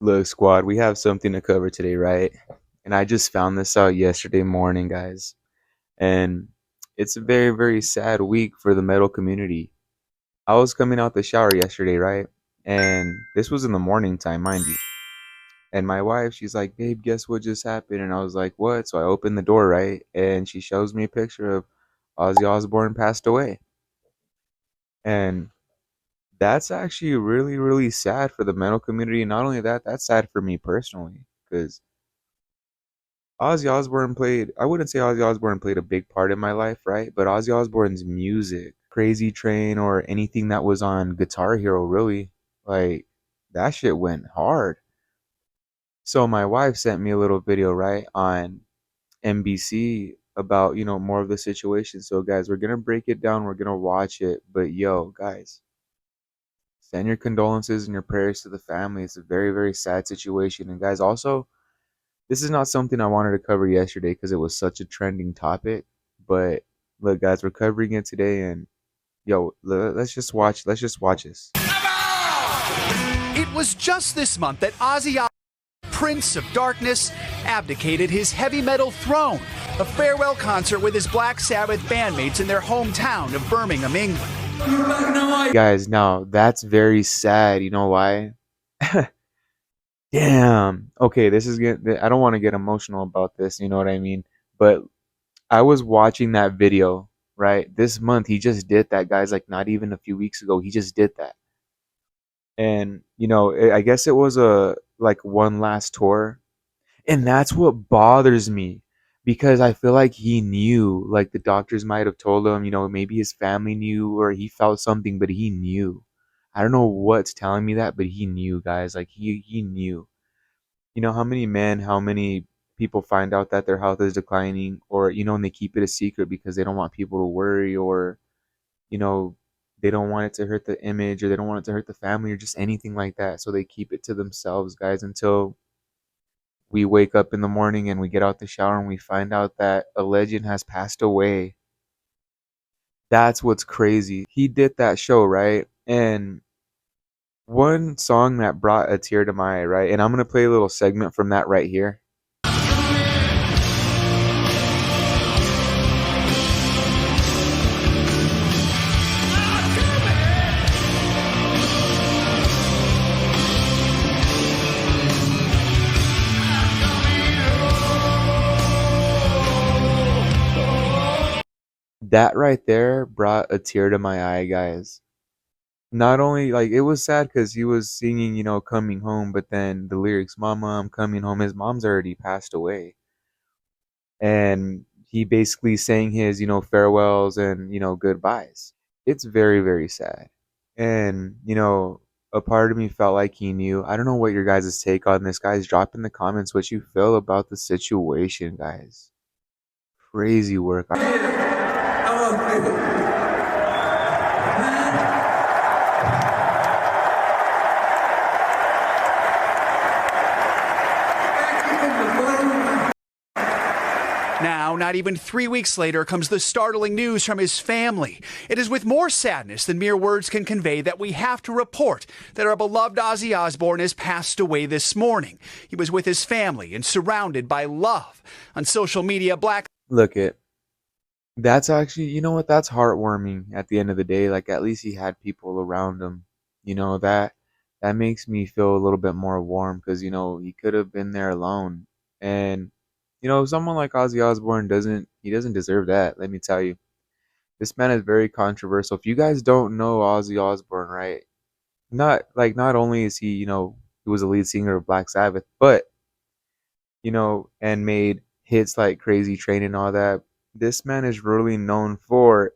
Look, squad, we have something to cover today, right? And I just found this out yesterday morning, guys. And it's a very, very sad week for the metal community. I was coming out the shower yesterday, right? And this was in the morning time, mind you. And my wife, she's like, "Babe, guess what just happened?" And I was like, "What?" So I opened the door, right? And she shows me a picture of Ozzy Osbourne passed away. And that's actually really, really sad for the metal community. Not only that, that's sad for me personally. Because Ozzy Osbourne played, I wouldn't say Ozzy Osbourne played a big part in my life, right? But Ozzy Osbourne's music, Crazy Train, or anything that was on Guitar Hero, really, like, that shit went hard. So my wife sent me a little video, right, on NBC about, more of the situation. So, guys, we're going to break it down. We're going to watch it. But, yo, guys, send your condolences and your prayers to the family. It's a very, very sad situation. And, guys, also, this is not something I wanted to cover yesterday because it was such a trending topic. But look, guys, we're covering it today, and yo, let's just watch. Let's just watch this. It was just this month that Ozzy, Prince of Darkness, abdicated his heavy metal throne. A farewell concert with his Black Sabbath bandmates in their hometown of Birmingham, England. Guys, now that's very sad. You know why? Damn. Okay, this is good. I don't want to get emotional about this. You know what I mean? But I was watching that video, right? This month, he just did that, guys. Like, not even a few weeks ago, he just did that. And, I guess it was a, like, one last tour. And that's what bothers me because I feel like he knew, like, the doctors might have told him, maybe his family knew or he felt something, but he knew. I don't know what's telling me that, but he knew, guys. Like, he knew. You know how many men, how many people find out that their health is declining, or and they keep it a secret because they don't want people to worry, or you know they don't want it to hurt the image, or they don't want it to hurt the family, or just anything like that, so they keep it to themselves, guys, until we wake up in the morning and we get out the shower and we find out that a legend has passed away. That's what's crazy. He did that show, right? And one song that brought a tear to my eye, right? And I'm going to play a little segment from that right here. That right there brought a tear to my eye, guys. Not only, like, it was sad because he was singing, coming home, but then the lyrics, "Mama, I'm coming home." His mom's already passed away, and he basically sang his, farewells and goodbyes. It's very, very sad, and a part of me felt like he knew. I don't know what your guys' take on this, guys. Drop in the comments what you feel about the situation, guys. Crazy work. Now, not even 3 weeks later, comes the startling news from his family. It is with more sadness than mere words can convey that we have to report that our beloved Ozzy Osbourne has passed away this morning. He was with his family and surrounded by love. On social media, Look it. That's actually, you know what? That's heartwarming at the end of the day. Like, at least he had people around him. That makes me feel a little bit more warm because, he could have been there alone. And, someone like Ozzy Osbourne doesn't deserve that. Let me tell you. This man is very controversial. If you guys don't know Ozzy Osbourne, right? Not only is he, he was a lead singer of Black Sabbath, but and made hits like Crazy Train and all that. This man is really known for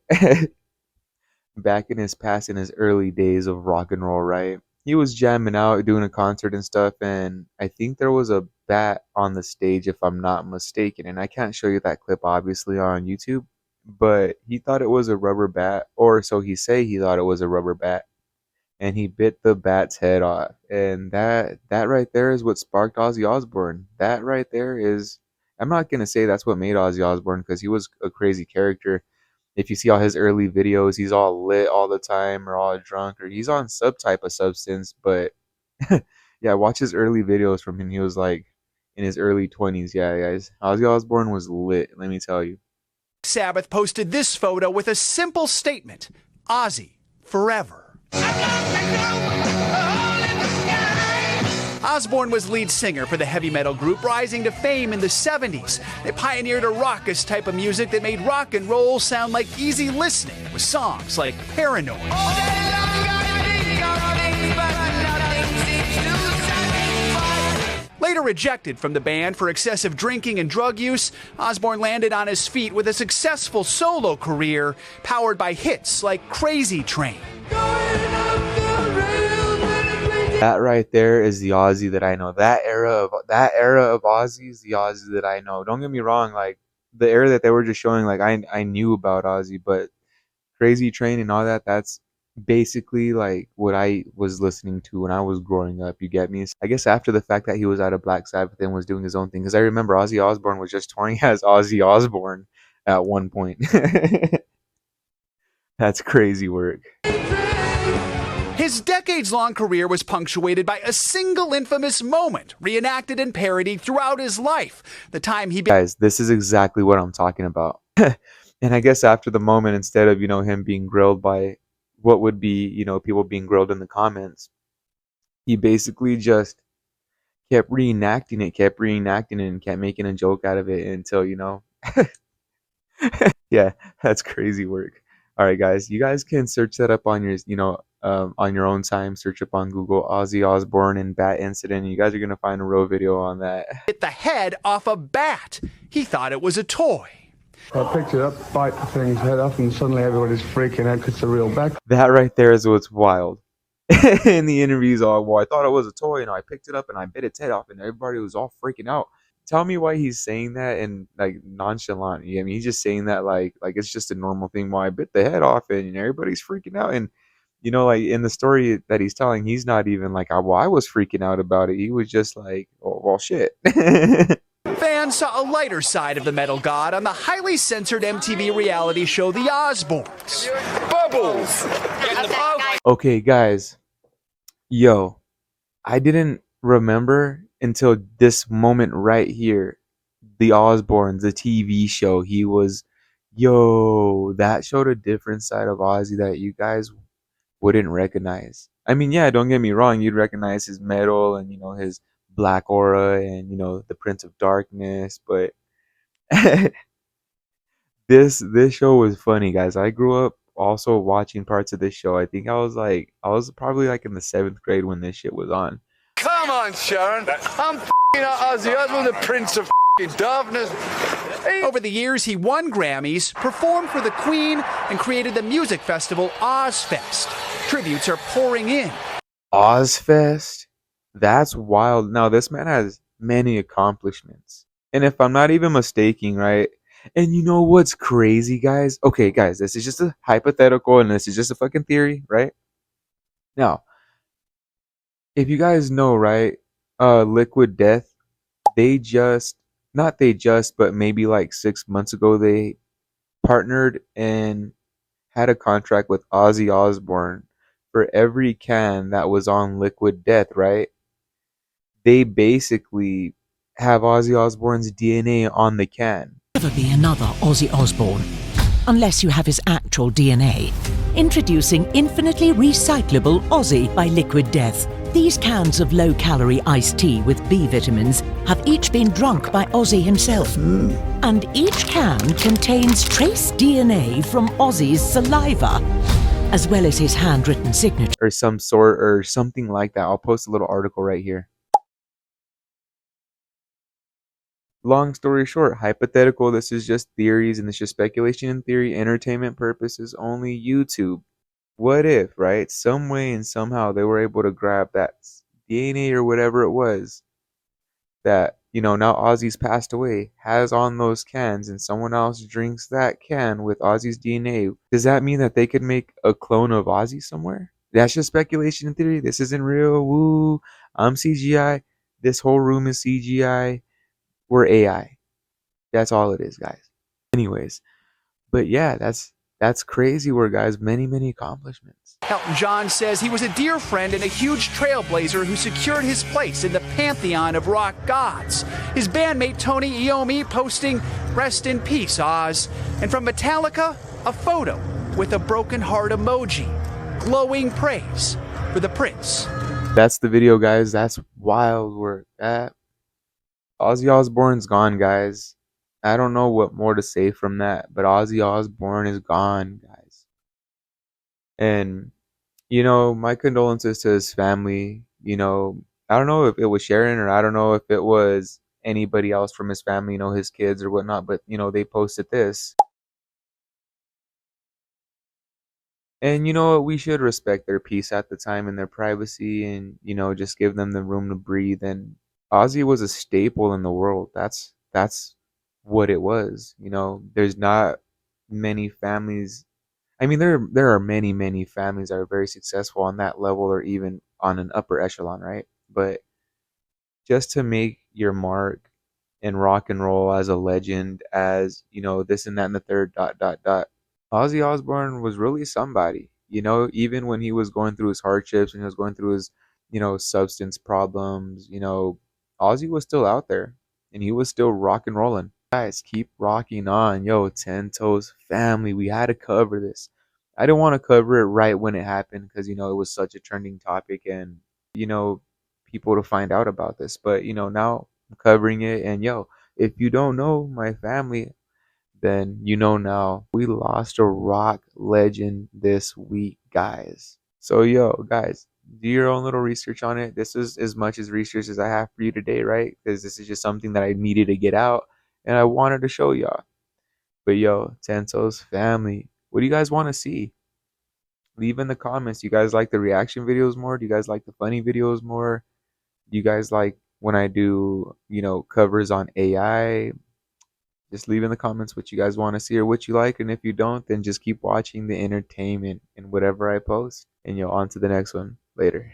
back in his past, in his early days of rock and roll, right? He was jamming out, doing a concert and stuff, and I think there was a bat on the stage, if I'm not mistaken. And I can't show you that clip, obviously, on YouTube, but he thought it was a rubber bat, or so he thought it was a rubber bat, and he bit the bat's head off. And that right there is what sparked Ozzy Osbourne. That right there is, I'm not gonna say that's what made Ozzy Osbourne because he was a crazy character. If you see all his early videos, he's all lit all the time or all drunk or he's on some type of substance, but Yeah, watch his early videos from him. He was like in his early 20s. Yeah, guys. Ozzy Osbourne was lit, let me tell you. Sabbath posted this photo with a simple statement: Ozzy, forever. Osbourne was lead singer for the heavy metal group, rising to fame in the 70s. They pioneered a raucous type of music that made rock and roll sound like easy listening, with songs like Paranoid. Later rejected from the band for excessive drinking and drug use, Osbourne landed on his feet with a successful solo career powered by hits like Crazy Train. That right there is the Ozzy that I know. That era of Ozzy is the Ozzy that I know. Don't get me wrong, like the era that they were just showing, like I knew about Ozzy, but Crazy Train and all that, that's basically like what I was listening to when I was growing up. You get me? I guess after the fact that he was out of Black Sabbath and was doing his own thing, because I remember Ozzy Osbourne was just touring as Ozzy Osbourne at one point. That's crazy work. His decades-long career was punctuated by a single infamous moment, reenacted and parodied throughout his life. The time he Guys, this is exactly what I'm talking about. And I guess after the moment, instead of, him being grilled by what would be, people being grilled in the comments, he basically just kept reenacting it, and kept making a joke out of it until, yeah, that's crazy work. All right, guys, you guys can search that up on your, on your own time. Search up on Google Ozzy Osbourne and bat incident. And you guys are gonna find a real video on that. hit the head off a bat. He thought it was a toy. I picked it up, bite the thing's head off, and suddenly everybody's freaking out because it's a real bat. That right there is what's wild. In the interviews, all, well, I thought it was a toy, and I picked it up and I bit its head off, and everybody was all freaking out. Tell me why he's saying that and like nonchalant. I mean, he's just saying that like it's just a normal thing. Well, I bit the head off, and everybody's freaking out. And like in the story that he's telling, he's not even like, well, I was freaking out about it. He was just like, oh, well, shit. Fans saw a lighter side of the metal god on the highly censored MTV reality show The Osbournes. Bubbles! Okay, guys. Yo, I didn't remember until this moment right here. The Osbournes, the TV show. That showed a different side of Ozzy that you guys wouldn't recognize. I mean, yeah, don't get me wrong, you'd recognize his metal and his black aura and the Prince of Darkness, but this show was funny, guys. I grew up also watching parts of this show. I was probably like in the 7th grade when this shit was on. Come on, Sharon. I'm f***ing out Ozzy Osbourne, the Prince of f***ing Darkness. Over the years, he won Grammys, performed for the Queen, and created the music festival Ozfest. Tributes are pouring in. Ozfest? That's wild. Now, this man has many accomplishments. And if I'm not even mistaken, right? And you know what's crazy, guys? Okay, guys, this is just a hypothetical and this is just a fucking theory, right? Now, if you guys know, right, Liquid Death, but maybe like 6 months ago, they partnered and had a contract with Ozzy Osbourne for every can that was on Liquid Death, right? They basically have Ozzy Osbourne's DNA on the can. Never be another Ozzy Osbourne, unless you have his actual DNA. Introducing infinitely recyclable Ozzy by Liquid Death. These cans of low-calorie iced tea with B vitamins have each been drunk by Ozzy himself. And each can contains trace DNA from Ozzy's saliva, as well as his handwritten signature. Or some sort, or something like that. I'll post a little article right here. Long story short, hypothetical, this is just theories and it's just speculation and theory, entertainment purposes only, YouTube. What if, right? Some way and somehow they were able to grab that DNA or whatever it was that, now Ozzy's passed away, has on those cans, and someone else drinks that can with Ozzy's DNA. Does that mean that they could make a clone of Ozzy somewhere? That's just speculation and theory. This isn't real. Woo. I'm CGI. This whole room is CGI. We're AI. That's all it is, guys. Anyways, but yeah, that's That's crazy work, guys. Many, many accomplishments. Elton John says he was a dear friend and a huge trailblazer who secured his place in the pantheon of rock gods. His bandmate Tony Iommi posting, "Rest in peace, Oz." And from Metallica, a photo with a broken heart emoji, glowing praise for the Prince. That's the video, guys. That's wild work. That Ozzy Osbourne's gone, guys. I don't know what more to say from that, but Ozzy Osbourne is gone, guys. And my condolences to his family. I don't know if it was Sharon or I don't know if it was anybody else from his family, his kids or whatnot, but they posted this. And we should respect their peace at the time and their privacy and, just give them the room to breathe. And Ozzy was a staple in the world. That's what it was. There's not many families. I mean, there are many, many families that are very successful on that level or even on an upper echelon, right? But just to make your mark in rock and roll as a legend, as, this and that and the third dot dot dot. Ozzy Osbourne was really somebody, even when he was going through his hardships and he was going through his, substance problems, Ozzy was still out there and he was still rock and rolling. Guys, keep rocking on. Yo, 10 Toes family, we had to cover this. I didn't want to cover it right when it happened because, it was such a trending topic and, you know, people to find out about this. But, now I'm covering it. And, yo, if you don't know my family, then now we lost a rock legend this week, guys. So, yo, guys, do your own little research on it. This is as much as research as I have for you today, right? Because this is just something that I needed to get out and I wanted to show y'all. But, yo, Tento's family, what do you guys want to see? Leave in the comments. You guys like the reaction videos more? Do you guys like the funny videos more? Do you guys like when I do, covers on AI? Just leave in the comments what you guys want to see or what you like. And if you don't, then just keep watching the entertainment and whatever I post. And on to the next one. Later.